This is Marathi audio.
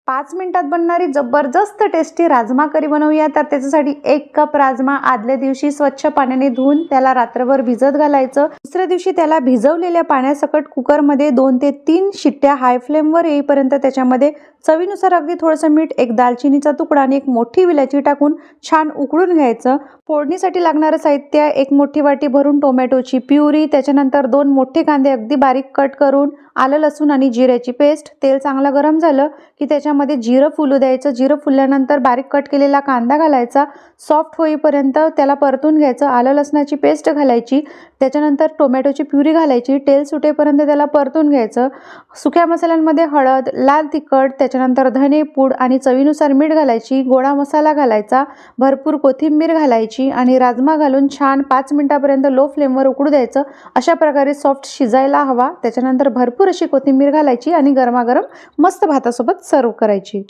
5 मिनिटात बनणारी जबरदस्त टेस्टी राजमा करी बनवूया. तर त्याच्यासाठी 1 कप राजमा आदल्या दिवशी स्वच्छ पाण्याने धुवून त्याला रात्रभर भिजत घालायचं. दुसऱ्या दिवशी त्याला भिजवलेल्या पाण्यासकट कुकरमध्ये 2 ते 3 शिट्ट्या हाय फ्लेमवर येईपर्यंत त्याच्यामध्ये चवीनुसार अगदी थोडंसं मीठ, एक दालचिनीचा तुकडा आणि एक मोठी विलायची टाकून छान उकळून घ्यायचं. फोडणीसाठी लागणारं साहित्य: 1 मोठी वाटी भरून टोमॅटोची प्युरी, त्याच्यानंतर 2 मोठे कांदे अगदी बारीक कट करून, आलं लसूण आणि जिऱ्याची पेस्ट. तेल चांगलं गरम झालं की त्याच्यामध्ये जिरं फुलू द्यायचं. जिरं फुलल्यानंतर बारीक कट केलेला कांदा घालायचा. सॉफ्ट होईपर्यंत त्याला परतून घ्यायचं. आलं लसणाची पेस्ट घालायची. त्याच्यानंतर टोमॅटोची प्युरी घालायची. तेल सुटेपर्यंत त्याला परतून घ्यायचं. सुक्या मसाल्यांमध्ये हळद, लाल तिखट, त्याच्यानंतर धने पूड आणि चवीनुसार मीठ घालायची. गोडा मसाला घालायचा. भरपूर कोथिंबीर घालायची आणि राजमा घालून छान 5 मिनिटापर्यंत लो फ्लेमवर उकडू द्यायचं. अशा प्रकारे सॉफ्ट शिजायला हवा. त्याच्यानंतर भरपूर अशी कोथिंबीर घालायची आणि गरमागरम मस्त भातासोबत सर्व करायची.